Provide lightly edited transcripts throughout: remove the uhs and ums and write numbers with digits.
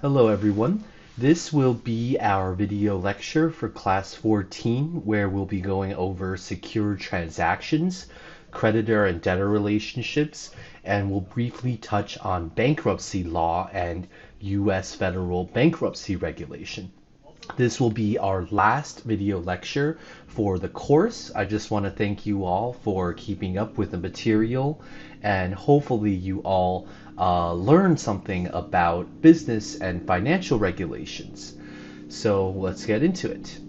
Hello everyone. This will be our video lecture for class 14 where we'll be going over secure transactions, creditor and debtor relationships, and we'll briefly touch on bankruptcy law and US federal bankruptcy regulation. This will be our last video lecture for the course. I just want to thank you all for keeping up with the material, and hopefully you all learn something about business and financial regulations. So let's get into it.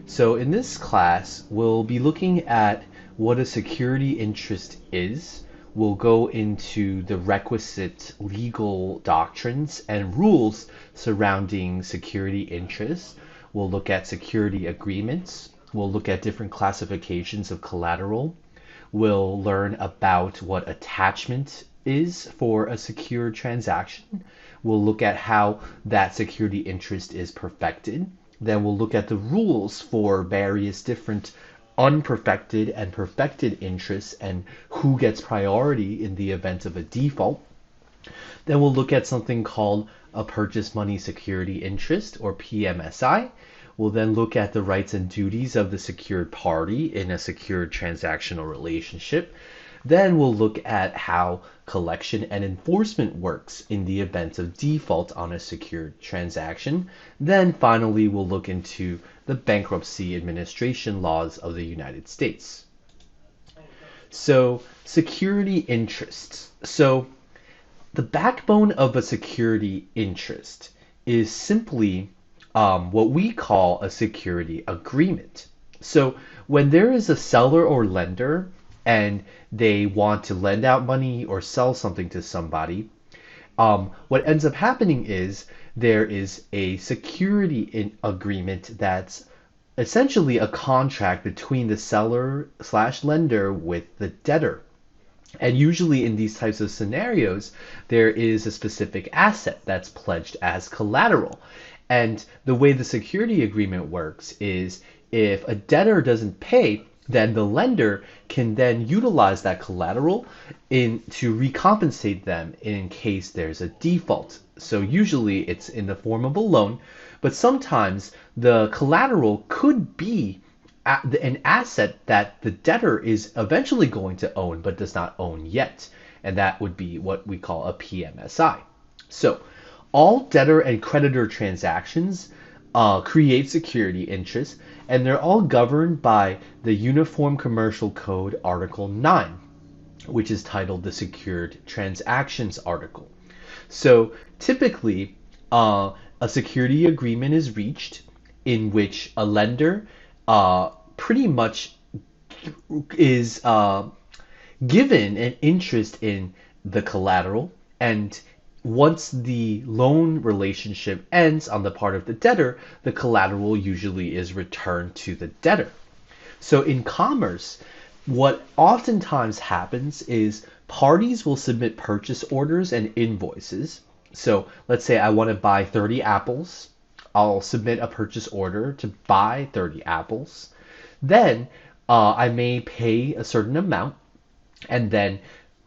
So in this class, we'll be looking at what a security interest is. We'll go into the requisite legal doctrines and rules surrounding security interests. We'll look at security agreements. We'll look at different classifications of collateral. We'll learn about what attachment is for a secure transaction. We'll look at how that security interest is perfected. Then we'll look at the rules for various different unperfected and perfected interests and who gets priority in the event of a default. Then we'll look at something called a purchase money security interest, or PMSI. We'll then look at the rights and duties of the secured party in a secured transactional relationship. Then we'll look at how collection and enforcement works in the event of default on a secured transaction. Then finally, we'll look into the bankruptcy administration laws of the United States. So, security interests. So, the backbone of a security interest is simply what we call a security agreement. So, when there is a seller or lender and they want to lend out money or sell something to somebody, what ends up happening is there is a security agreement that's essentially a contract between the seller slash lender with the debtor. And usually in these types of scenarios, there is a specific asset that's pledged as collateral. And the way the security agreement works is if a debtor doesn't pay, then the lender can then utilize that collateral to recompensate them in case there's a default. So usually it's in the form of a loan, but sometimes the collateral could be an asset that the debtor is eventually going to own but does not own yet. And that would be what we call a PMSI. So all debtor and creditor transactions create security interests, and they're all governed by the Uniform Commercial Code Article 9, which is titled the Secured Transactions Article. So typically, a security agreement is reached in which a lender pretty much is given an interest in the collateral, and once the loan relationship ends on the part of the debtor, the collateral usually is returned to the debtor. So in commerce, what oftentimes happens is parties will submit purchase orders and invoices. So let's say I want to buy 30 apples. I'll submit a purchase order to buy 30 apples. Then I may pay a certain amount, and then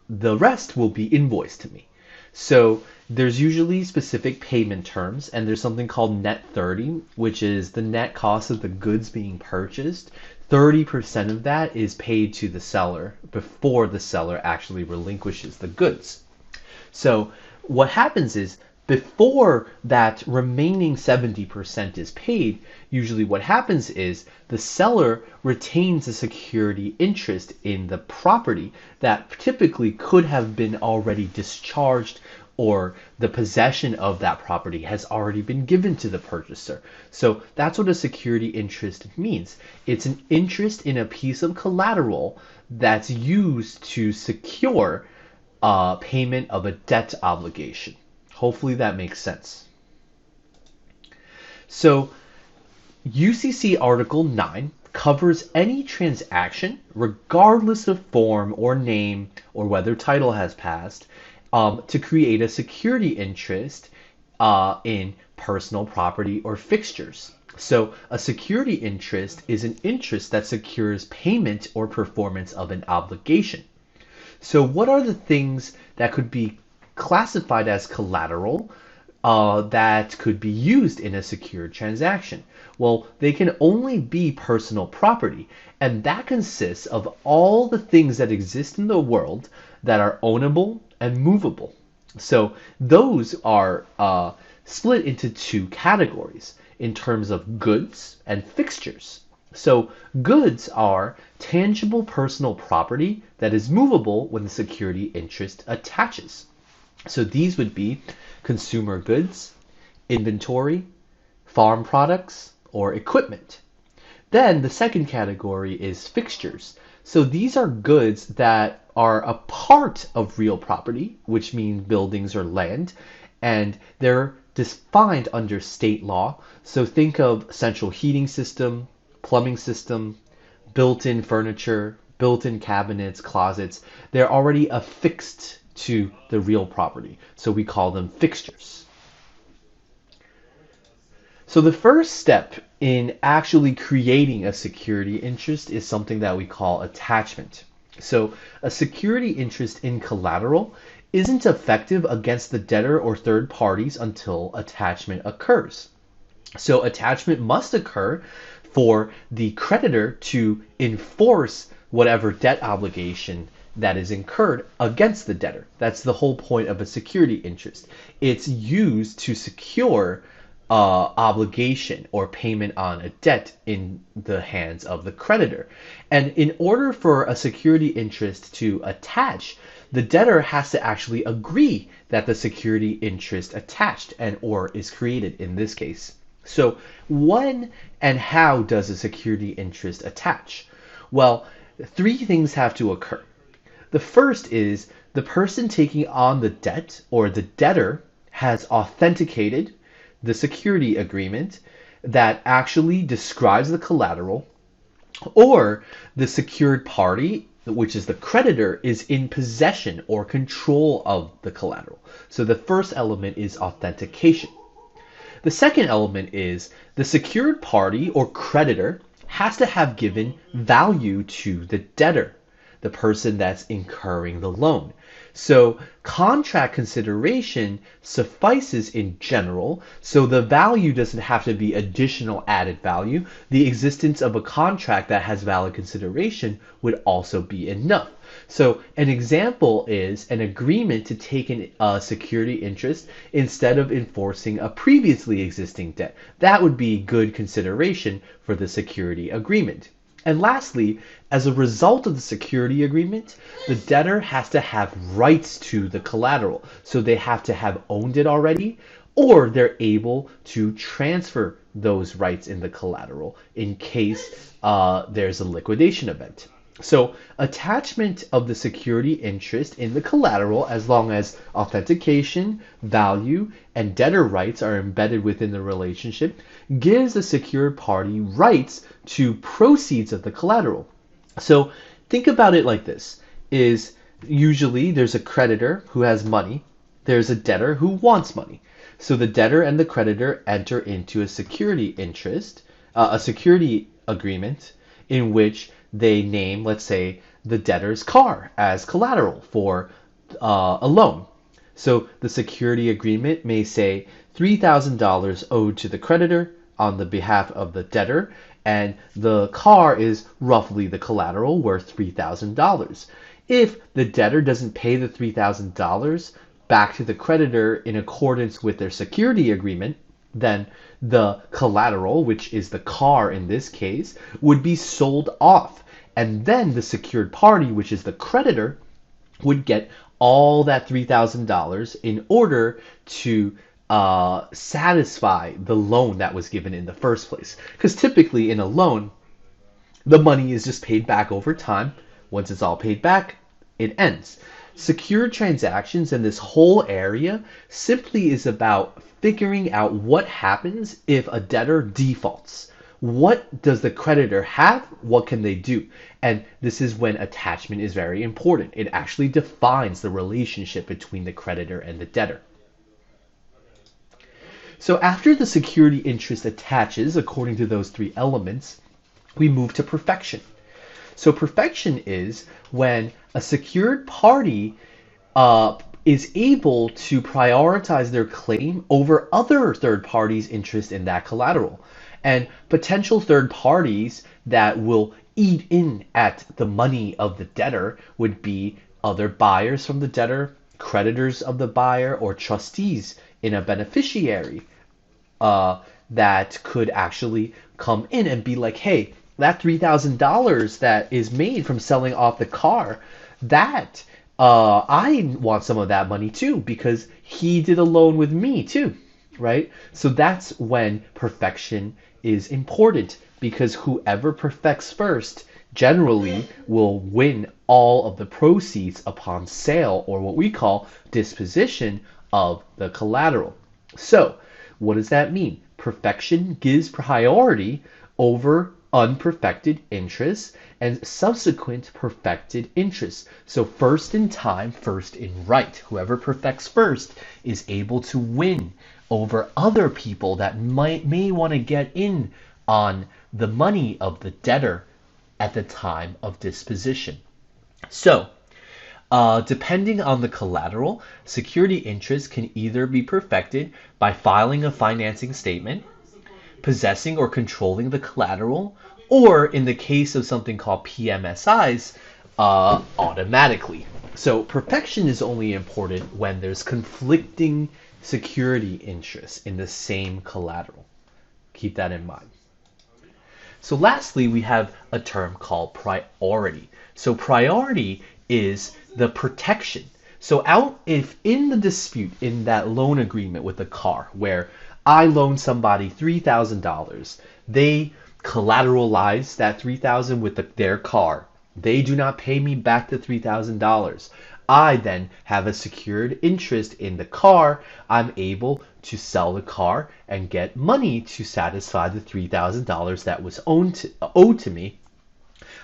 the rest will be invoiced to me. So there's usually specific payment terms, and there's something called net 30, which is the net cost of the goods being purchased. 30% of that is paid to the seller before the seller actually relinquishes the goods. So what happens is before that remaining 70% is paid, usually what happens is the seller retains a security interest in the property that typically could have been already discharged, or the possession of that property has already been given to the purchaser. So that's what a security interest means. It's an interest in a piece of collateral that's used to secure payment of a debt obligation. Hopefully that makes sense. So UCC Article 9 covers any transaction, regardless of form or name or whether title has passed, to create a security interest in personal property or fixtures. So a security interest is an interest that secures payment or performance of an obligation. So what are the things that could be classified as collateral that could be used in a secured transaction? Well, they can only be personal property, and that consists of all the things that exist in the world that are ownable and movable. So those are split into two categories in terms of goods and fixtures. So goods are tangible personal property that is movable when the security interest attaches. So these would be consumer goods, inventory, farm products, or equipment. Then the second category is fixtures. So these are goods that are a part of real property, which means buildings or land, and they're defined under state law. So think of central heating system, plumbing system, built-in furniture, built-in cabinets, closets. They're already affixed to the real property. So we call them fixtures. So the first step in actually creating a security interest is something that we call attachment. So a security interest in collateral isn't effective against the debtor or third parties until attachment occurs. So attachment must occur for the creditor to enforce whatever debt obligation that is incurred against the debtor. That's the whole point of a security interest. It's used to secure obligation or payment on a debt in the hands of the creditor. And in order for a security interest to attach, the debtor has to actually agree that the security interest attached and or is created in this case. So when and how does a security interest attach? Well, three things have to occur. The first is the person taking on the debt or the debtor has authenticated the security agreement that actually describes the collateral, or the secured party, which is the creditor, is in possession or control of the collateral. So the first element is authentication. The second element is the secured party or creditor has to have given value to the debtor, the person that's incurring the loan. So contract consideration suffices in general, so the value doesn't have to be additional added value. The existence of a contract that has valid consideration would also be enough. So an example is an agreement to take a security interest instead of enforcing a previously existing debt. That would be good consideration for the security agreement. And lastly, as a result of the security agreement, the debtor has to have rights to the collateral. So they have to have owned it already, or they're able to transfer those rights in the collateral in case there's a liquidation event. So attachment of the security interest in the collateral, as long as authentication, value, and debtor rights are embedded within the relationship, gives the secured party rights to proceeds of the collateral. So think about it like this, is usually there's a creditor who has money, there's a debtor who wants money. So the debtor and the creditor enter into a security interest, a security agreement in which they name, let's say, the debtor's car as collateral for a loan. So the security agreement may say $3,000 owed to the creditor on the behalf of the debtor, and the car is roughly the collateral worth $3,000. If the debtor doesn't pay the $3,000 back to the creditor in accordance with their security agreement, then the collateral, which is the car in this case, would be sold off. And then the secured party, which is the creditor, would get all that $3,000 in order to satisfy the loan that was given in the first place. Because typically in a loan, the money is just paid back over time. Once it's all paid back, it ends. Secured transactions in this whole area simply is about figuring out what happens if a debtor defaults. What does the creditor have? What can they do? And this is when attachment is very important. It actually defines the relationship between the creditor and the debtor. So after the security interest attaches, according to those three elements, we move to perfection. So perfection is when a secured party is able to prioritize their claim over other third parties' interest in that collateral. And potential third parties that will eat in at the money of the debtor would be other buyers from the debtor, creditors of the buyer, or trustees in a beneficiary that could actually come in and be like, hey, that $3,000 that is made from selling off the car, that I want some of that money too because he did a loan with me too, right? So that's when perfection is important because whoever perfects first generally will win all of the proceeds upon sale, or what we call disposition of the collateral. So what does that mean? Perfection gives priority over unperfected interests and subsequent perfected interests. So first in time, first in right. Whoever perfects first is able to win over other people that may want to get in on the money of the debtor at the time of disposition. So depending on the collateral, security interest can either be perfected by filing a financing statement, possessing or controlling the collateral, or in the case of something called PMSIs, automatically. So perfection is only important when there's conflicting security interests in the same collateral. Keep that in mind. So lastly, we have a term called priority. So priority is the protection. So if in the dispute in that loan agreement with the car where I loan somebody $3,000, they collateralize that $3,000 with their car. They do not pay me back the $3,000. I then have a secured interest in the car. I'm able to sell the car and get money to satisfy the $3,000 that was owed to me.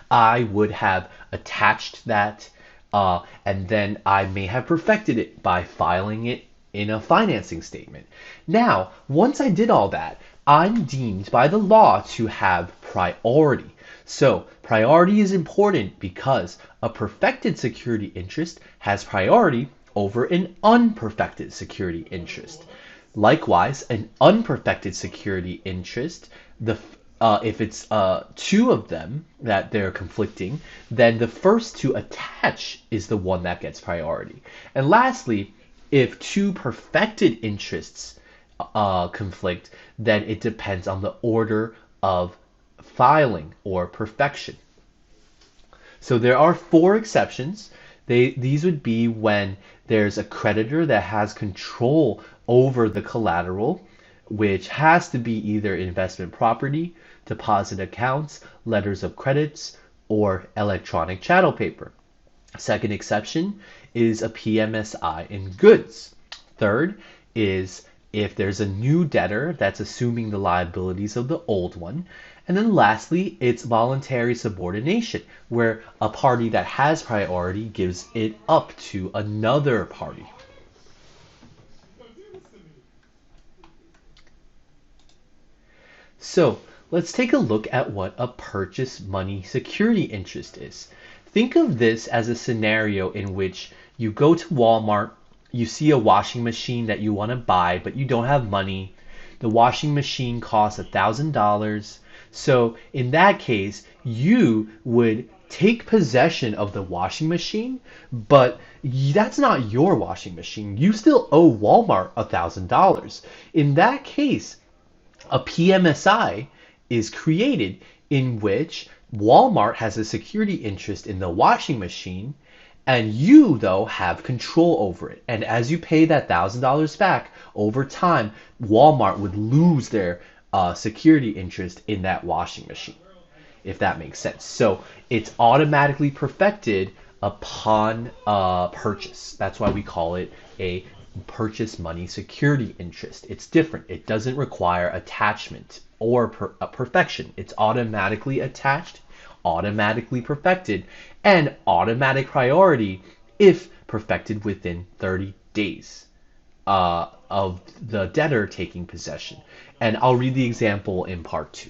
I would have attached that and then I may have perfected it by filing it in a financing statement. Now, once I did all that, I'm deemed by the law to have priority. So priority is important because a perfected security interest has priority over an unperfected security interest. Likewise, an unperfected security interest, if it's two of them that they're conflicting, then the first to attach is the one that gets priority. And lastly, if two perfected interests conflict, then it depends on the order of filing or perfection. So there are 4 exceptions. These would be when there's a creditor that has control over the collateral, which has to be either investment property, deposit accounts, letters of credits, or electronic chattel paper. Second exception is a PMSI in goods. Third is if there's a new debtor that's assuming the liabilities of the old one. And then lastly, it's voluntary subordination, where a party that has priority gives it up to another party. So let's take a look at what a purchase money security interest is. Think of this as a scenario in which you go to Walmart, you see a washing machine that you want to buy, but you don't have money. The washing machine costs $1,000. So in that case, you would take possession of the washing machine, but that's not your washing machine. You still owe Walmart $1,000. In that case, a PMSI is created in which Walmart has a security interest in the washing machine, and you, though, have control over it. And as you pay that $1,000 back, over time, Walmart would lose their security interest in that washing machine, if that makes sense. So it's automatically perfected upon purchase. That's why we call it a purchase money security interest. It's different. It doesn't require attachment or perfection. It's automatically attached, automatically perfected, and automatic priority if perfected within 30 days of the debtor taking possession. And I'll read the example in part 2.